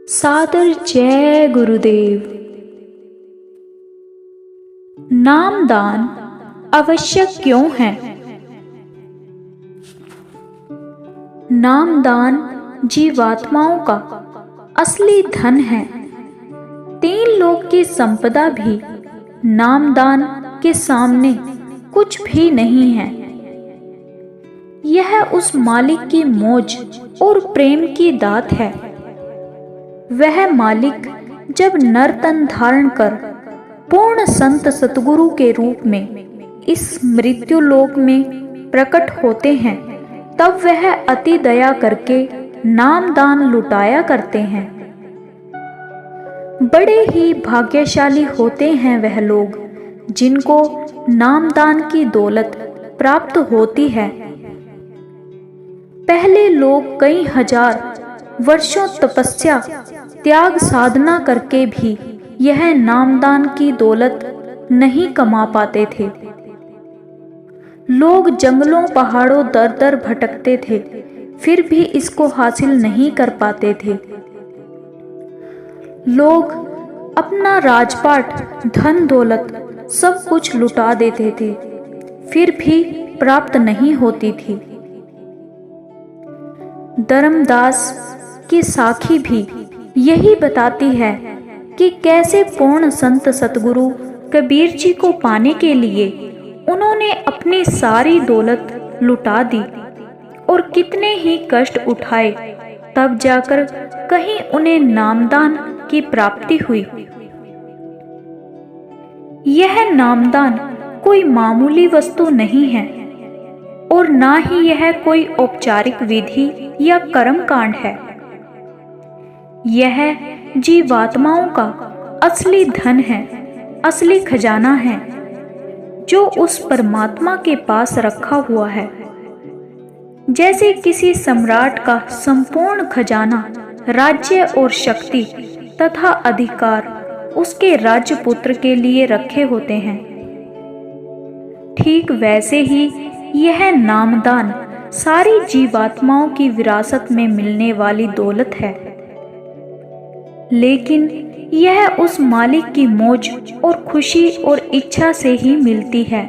सादर जय गुरुदेव। नामदान आवश्यक क्यों है? नामदान जीवात्माओं का असली धन है। 3 लोक की संपदा भी नामदान के सामने कुछ भी नहीं है। यह उस मालिक की मौज और प्रेम की दात है। वह मालिक जब नर तन धारण कर पूर्ण संत सतगुरु के रूप में इस मृत्यु लोक में प्रकट होते हैं, तब वह अति दया करके नामदान लुटाया करते हैं। बड़े ही भाग्यशाली होते हैं वह लोग जिनको नामदान की दौलत प्राप्त होती है। पहले लोग कई हजार वर्षों तपस्या त्याग साधना करके भी यह नामदान की दौलत नहीं कमा पाते थे। लोग जंगलों पहाड़ों दर दर भटकते थे, फिर भी इसको हासिल नहीं कर पाते थे। लोग अपना राजपाट धन दौलत सब कुछ लुटा देते थे, फिर भी प्राप्त नहीं होती थी। धर्मदास की साखी भी यही बताती है कि कैसे पूर्ण संत सतगुरु कबीर जी को पाने के लिए उन्होंने अपनी सारी दौलत लुटा दी और कितने ही कष्ट उठाए, तब जाकर कहीं उन्हें नामदान की प्राप्ति हुई। यह नामदान कोई मामूली वस्तु नहीं है और ना ही यह कोई औपचारिक विधि या कर्म कांड है। यह जीवात्माओं का असली धन है, असली खजाना है जो उस परमात्मा के पास रखा हुआ है। जैसे किसी सम्राट का संपूर्ण खजाना, राज्य और शक्ति तथा अधिकार उसके राजपुत्र के लिए रखे होते हैं, ठीक वैसे ही यह नामदान सारी जीवात्माओं की विरासत में मिलने वाली दौलत है। लेकिन यह उस मालिक की मौज और खुशी और इच्छा से ही मिलती है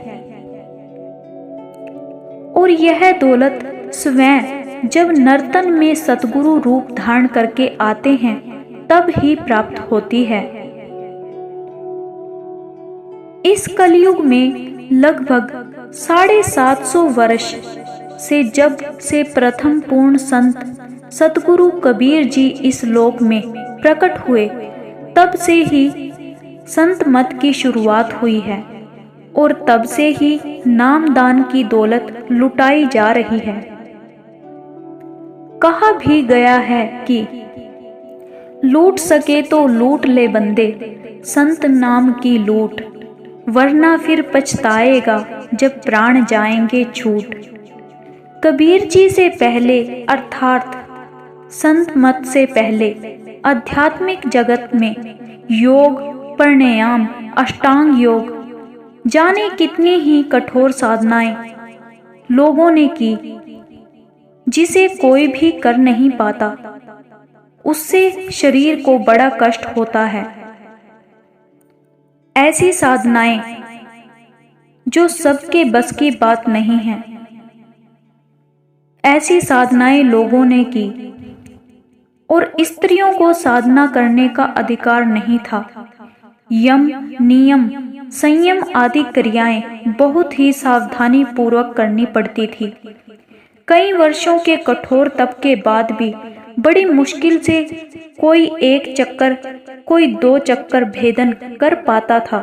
और यह दौलत स्वयं जब नर्तन में सतगुरु रूप धारण करके आते हैं तब ही प्राप्त होती है। इस कलयुग में लगभग 750 वर्ष से जब से प्रथम पूर्ण संत सतगुरु कबीर जी इस लोक में प्रकट हुए, तब से ही संत मत की शुरुआत हुई है और तब से ही नामदान की दौलत लुटाई जा रही है। कहा भी गया है कि लूट सके तो लूट ले बंदे संत नाम की लूट, वरना फिर पछताएगा जब प्राण जाएंगे छूट। कबीर जी से पहले अर्थात संत मत से पहले आध्यात्मिक जगत में योग, प्राणायाम, अष्टांग योग जाने कितनी ही कठोर साधनाएं लोगों ने की, जिसे कोई भी कर नहीं पाता। उससे शरीर को बड़ा कष्ट होता है। ऐसी साधनाएं जो सबके बस की बात नहीं है, ऐसी साधनाएं लोगों ने की और स्त्रियों को साधना करने का अधिकार नहीं था। यम, नियम, संयम आदि क्रियाएं बहुत ही सावधानी पूर्वक करनी पड़ती थी। कई वर्षों के कठोर तप के बाद भी बड़ी मुश्किल से कोई 1 चक्कर, कोई 2 चक्कर भेदन कर पाता था।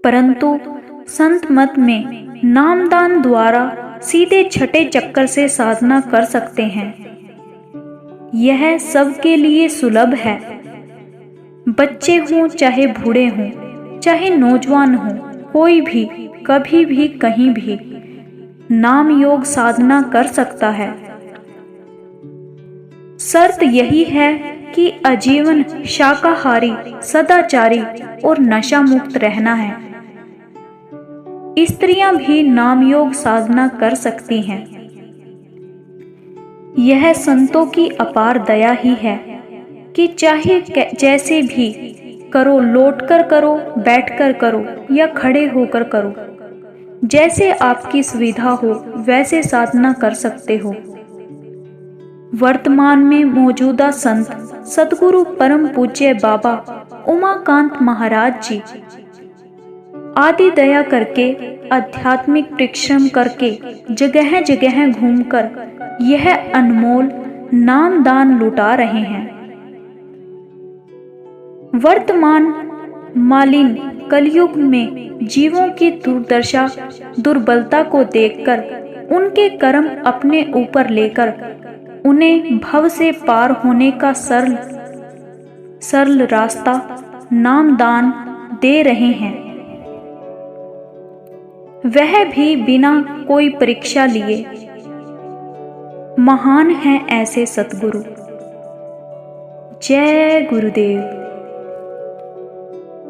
परंतु संत मत में नामदान द्वारा सीधे 6ठे चक्कर से साधना कर सकते हैं। यह सबके लिए सुलभ है। बच्चे हों चाहे बूढ़े हों, चाहे नौजवान हों, कोई भी कभी भी कहीं भी नाम योग साधना कर सकता है। शर्त यही है कि आजीवन शाकाहारी, सदाचारी और नशा मुक्त रहना है। स्त्रियां भी नाम योग साधना कर सकती हैं। यह संतों की अपार दया ही है कि चाहे जैसे भी करो, लौटकर करो, बैठकर करो या खड़े होकर करो, जैसे आपकी सुविधा हो वैसे साधना कर सकते हो। वर्तमान में मौजूदा संत सद्गुरु परम पूज्य बाबा उमाकांत महाराज जी आदि दया करके, आध्यात्मिक परिश्रम करके, जगह जगह घूमकर यह अनमोल नामदान लुटा रहे हैं। वर्तमान मालिन कलयुग में जीवों की दुर्दशा, दुर्बलता को देखकर उनके कर्म अपने ऊपर लेकर उन्हें भव से पार होने का सरल रास्ता नामदान दे रहे हैं, वह भी बिना कोई परीक्षा लिए। महान हैं ऐसे सतगुरु। जय गुरुदेव।